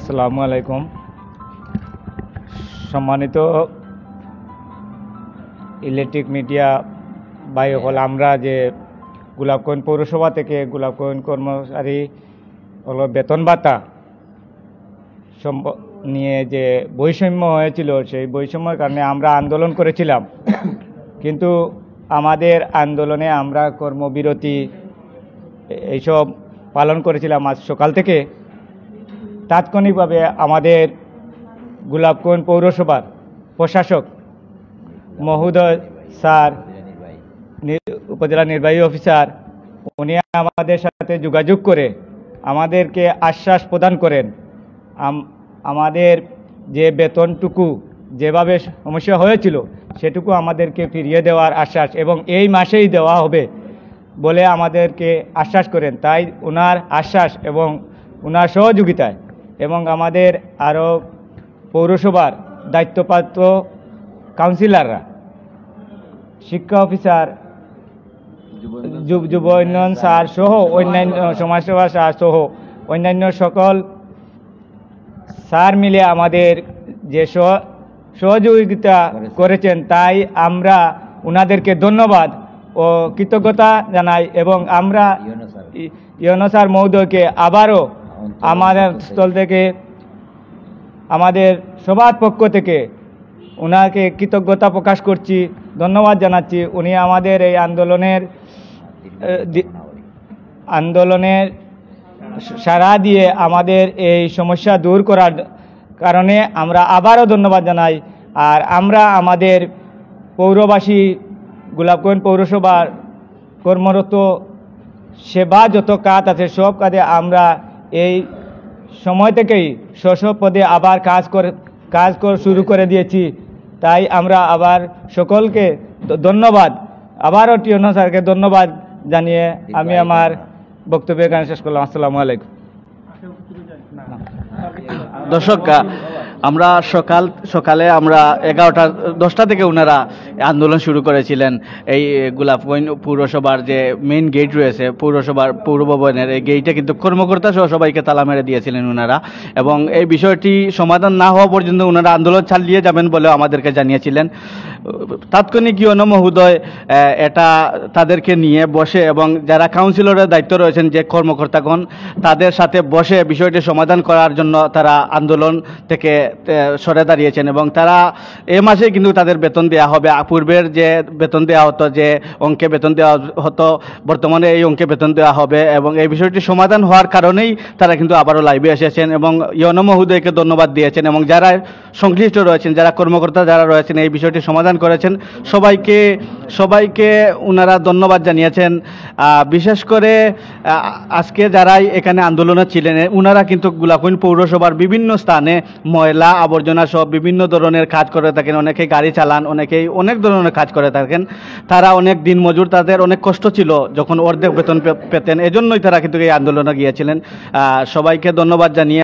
আসসালামু আলাইকুম। সম্মানিত ইলেকট্রিক মিডিয়া ভাই হল, আমরা যে গোলাপগঞ্জ পৌরসভা থেকে গোলাপগঞ্জ কর্মচারী হলো বেতন ভাতা নিয়ে যে বৈষম্য হয়েছিল, সেই বৈষম্যের কারণে আমরা আন্দোলন করেছিলাম। কিন্তু আমাদের আন্দোলনে আমরা কর্মবিরতি এইসব পালন করেছিলাম আজ সকাল থেকে। তাৎক্ষণিকভাবে আমাদের গোলাপগঞ্জ পৌরসভার প্রশাসক মহোদয় স্যার, উপজেলা নির্বাহী অফিসার, উনি আমাদের সাথে যোগাযোগ করে আমাদেরকে আশ্বাস প্রদান করেন আমাদের যে বেতনটুকু যেভাবে সমস্যা হয়েছিল সেটুকু আমাদেরকে ফিরিয়ে দেওয়ার আশ্বাস, এবং এই মাসেই দেওয়া হবে বলে আমাদেরকে আশ্বাস করেন। তাই ওনার আশ্বাস এবং ওনার সহযোগিতায় এবং আমাদের আরও পৌরসভার দায়িত্বপ্রাপ্ত কাউন্সিলররা, শিক্ষা অফিসার, যুব উন্নয়ন স্যার সহ অন্যান্য সমাজসেবা স্যার সহ অন্যান্য সকল স্যার মিলে আমাদের যে সহযোগিতা করেছেন, তাই আমরা ওনাদেরকে ধন্যবাদ ও কৃতজ্ঞতা জানাই। এবং আমরা ইউনো স্যার মহোদয়কে আবারও আমাদের স্থল থেকে, আমাদের সবার পক্ষ থেকে ওনাকে কৃতজ্ঞতা প্রকাশ করছি, ধন্যবাদ জানাচ্ছি। উনি আমাদের এই আন্দোলনের সাড়া দিয়ে আমাদের এই সমস্যা দূর করার কারণে আমরা আবারও ধন্যবাদ জানাই। আর আমরা আমাদের পৌরবাসী, গোলাপগঞ্জ পৌরসভার কর্মরত সেবা যত কাজ আছে সব কাজে আমরা এই সময় থেকেই স্ব পদে আবার কাজ শুরু করে দিয়েছি। তাই আমরা আবার সকলকে ধন্যবাদ, আবারও টিউনো স্যারকে ধন্যবাদ জানিয়ে আমি আমার বক্তব্য এখানে শেষ করলাম। আসসালামু আলাইকুম। দর্শক, আমরা সকালে আমরা 10টা থেকে ওনারা আন্দোলন শুরু করেছিলেন। এই গোলাপগঞ্জ পৌরসভার যে মেইন গেট রয়েছে পৌরসভার পৌর ভবনের, এই গেটে কিন্তু কর্মকর্তা সহ সবাইকে তালা মেরে দিয়েছিলেন ওনারা, এবং এই বিষয়টি সমাধান না হওয়া পর্যন্ত ওনারা আন্দোলন চালিয়ে যাবেন বলেও আমাদেরকে জানিয়েছিলেন। তাৎক্ষণিক ইউনো মহোদয় এটা তাদেরকে নিয়ে বসে এবং যারা কাউন্সিলরের দায়িত্ব রয়েছেন যে কর্মকর্তাগণ, তাদের সাথে বসে বিষয়টি সমাধান করার জন্য তারা আন্দোলন থেকে সরে দাঁড়িয়েছেন, এবং তারা এ মাসে কিন্তু তাদের বেতন দেওয়া হবে। পূর্বের যে বেতন দেওয়া হতো, যে অঙ্কে বেতন দেওয়া হতো, বর্তমানে এই অঙ্কে বেতন দেওয়া হবে, এবং এই বিষয়টি সমাধান হওয়ার কারণেই তারা কিন্তু আবারও লাইভে এসেছেন এবং ইউনো মহোদয়কে ধন্যবাদ দিয়েছেন, এবং যারা সংশ্লিষ্ট রয়েছেন, যারা কর্মকর্তা যারা রয়েছেন এই বিষয়টি সমাধান করেছেন, সবাইকে ওনারা ধন্যবাদ জানিয়েছেন। বিশেষ করে আজকে যারাই এখানে আন্দোলনে ছিলেন ওনারা কিন্তু গোলাপগঞ্জ পৌরসভার বিভিন্ন স্থানে ময়লা আবর্জনা সব বিভিন্ন ধরনের কাজ করে থাকেন। অনেকেই গাড়ি চালান, অনেকেই অনেক ধরনের কাজ করে থাকেন। তারা অনেক দিন মজুর, তাদের অনেক কষ্ট ছিল যখন অর্ধেক বেতন পেতেন, এজন্যই তারা কিন্তু এই আন্দোলনে গিয়েছিলেন। সবাইকে ধন্যবাদ জানিয়ে